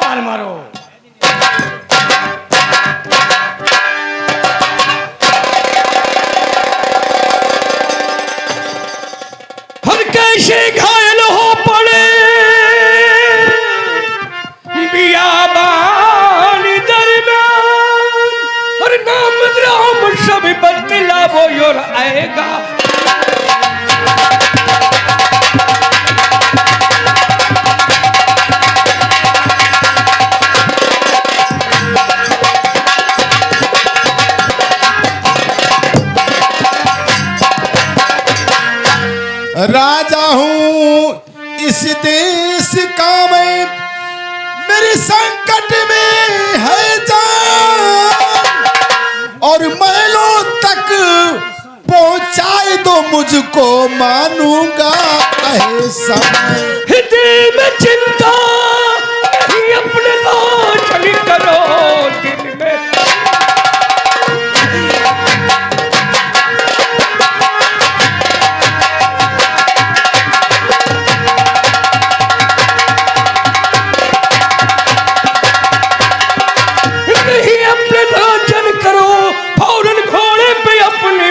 छाल मारो। हम कैसे घायल हो पड़े बियाबान दरमियान, और नाम राम सब बतलावो और आएगा। राजा हूँ इस देश का मैं, मेरे संकट में है जान, और महलों तक पहुँचाए दो मुझको, मानूंगा समय। दिल में चिंता नहीं, अपने लाचारी करो दिल में।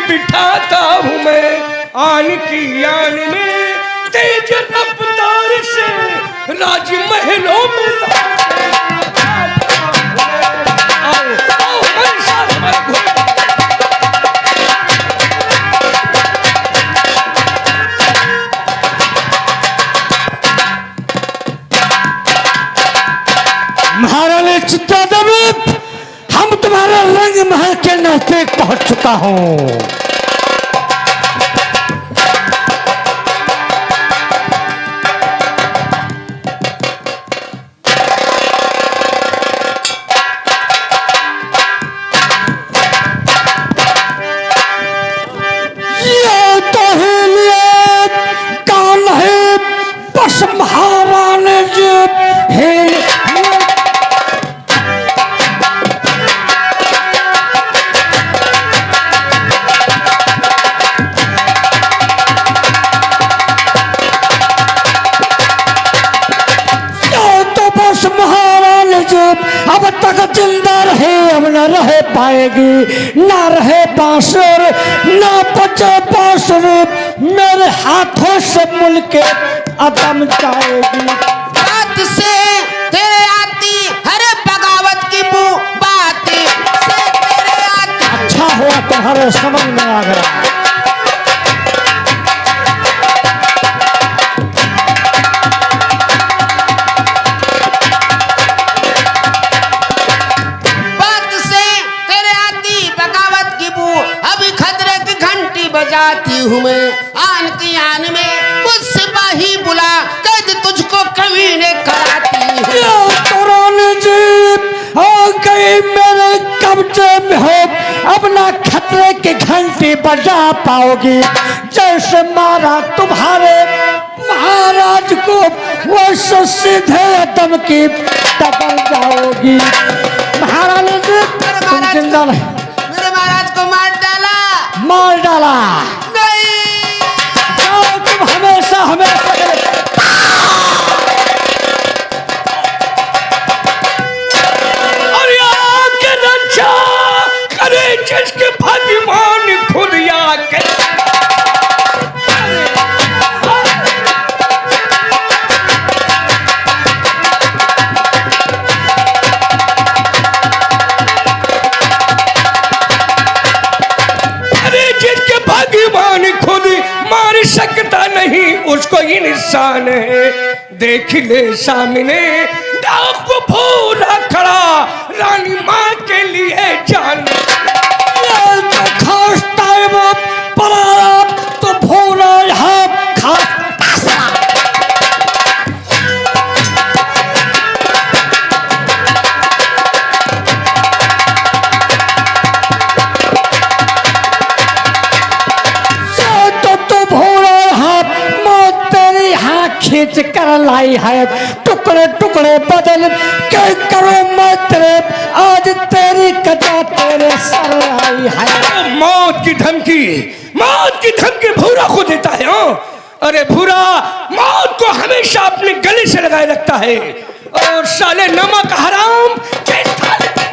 बिठाता हूँ मैं आन की आन में, तेज रफ्तार से राज महलों में आओ, आओ हमारे साथ हमारे घोड़े। महारानी चित्तौड़गढ़, हम तुम्हारे रंग महल के नजदीक पहुंच चुका हूँ। ये तो हिलिए कान है, बस महारानी जी हिल अब तक जिंदा रहे, अब न रह पाएगी, ना रहे बांसुर, ना बचे बांसुरी, मेरे हाथों से मुल्के अदम जाएगी। बात से तेरे आती हर बगावत की बात से तेरे आती। अच्छा हुआ तुम्हारे समझ में आ गया। बजाती हूँ मैं आन की आन में, कुछ सिपाही बुला कैद तुझको कमीने कराती है। तोरानी जी हो गई मेरे कब्जे में हो, अब ना खतरे की घंटी बजा पाओगी। जैसे मारा तुम्हारे महाराज को, वैसे सीधे दम की टकल जाओगी। महारानी जी तुम जिंदा नहीं, मेरे महाराज को मार डाला, मार डाला नहीं, तुम हमेशा हमेशा और आके रक्षा करे जिसके भगवान खुद आके। भगवान खुद मार सकता नहीं, उसको ही निशान है। देख ले सामने दाग को भूला खड़ा, रानी माँ के लिए जान। तो खास टाइम पर तो भूला है खास। खींच कर लाई है, टुकड़े टुकड़े बदल के करो मैं तेरे, आज तेरी कथा तेरे सर आई है। मौत की धमकी, मौत की धमकी भूरा को देता है। अरे भूरा मौत को हमेशा अपने गले से लगाए रखता है, और साले नमक हराम के थाली पे।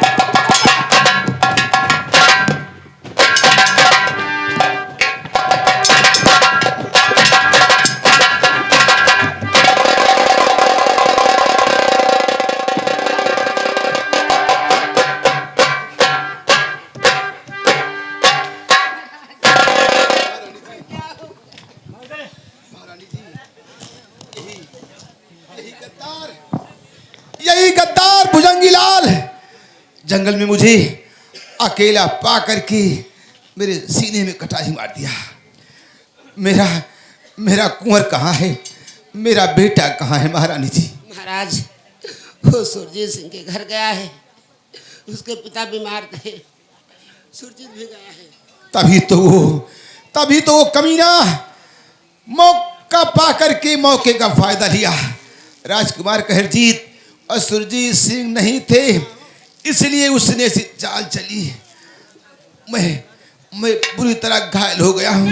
यही गद्दार भुजंगीलाल जंगल में मुझे अकेला पा करके मेरे सीने में कटारी मार दिया। मेरा कुंवर कहाँ है? मेरा बेटा कहाँ है महारानी जी? महाराज वो सुरजीत सिंह के घर गया है, उसके पिता बीमार थे, सुरजीत भी गया है। तभी तो वो कमीना मौका पा करके मौके का फायदा लिया। राजकुमार कहरजीत और सुरजीत सिंह नहीं थे, इसलिए उसने ऐसी चाल चली। मैं बुरी तरह घायल हो गया हूँ।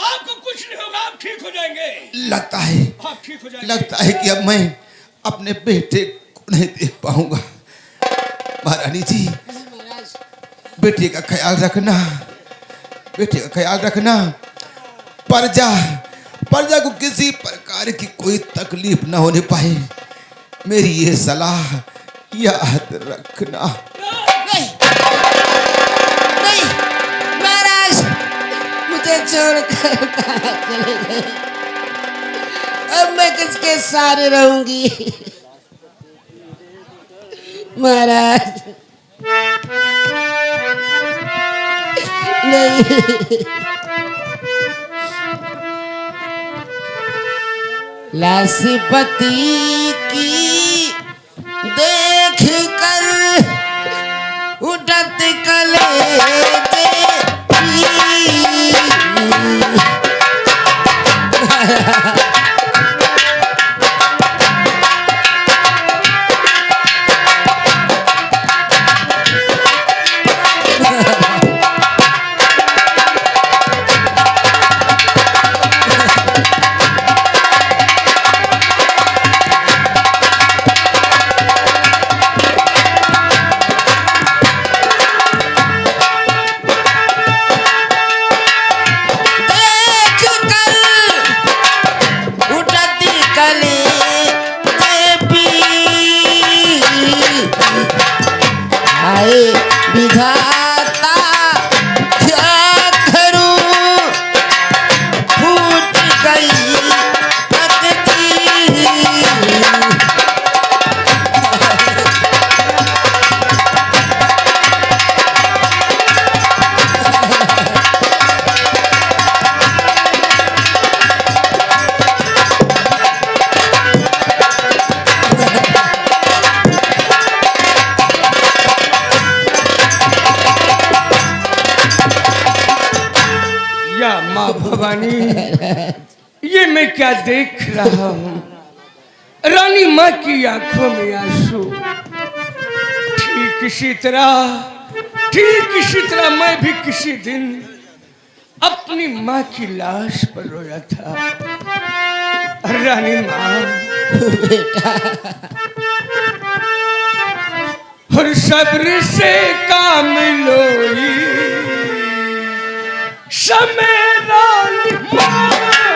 आपको कुछ नहीं होगा, आप ठीक हो जाएंगे। लगता है आप ठीक हो जाएंगे। लगता है कि अब मैं अपने बेटे को नहीं देख पाऊंगा। महारानी जी, महाराज बेटे का ख्याल रखना, बेटे का ख्याल रखना। प्रजा को किसी प्रकार की कोई तकलीफ न होने पाए, मेरी ये सलाह याद रखना। नहीं नहीं महाराज, मुझे छोड़कर कहाँ चले गए? अब मैं किसके सहारे रहूंगी? महाराज नहीं। लासीपति की देख कर उठत कलेजे विधाता क्या करूं, फूट गई तकदीर। या माँ भवानी, ये मैं क्या देख रहा हूँ? रानी माँ की आंखों में आंसू। ठीक इसी तरह मैं भी किसी दिन अपनी माँ की लाश पर रोया था। रानी माँ और सब्र से काम लोई समय रानी माँ।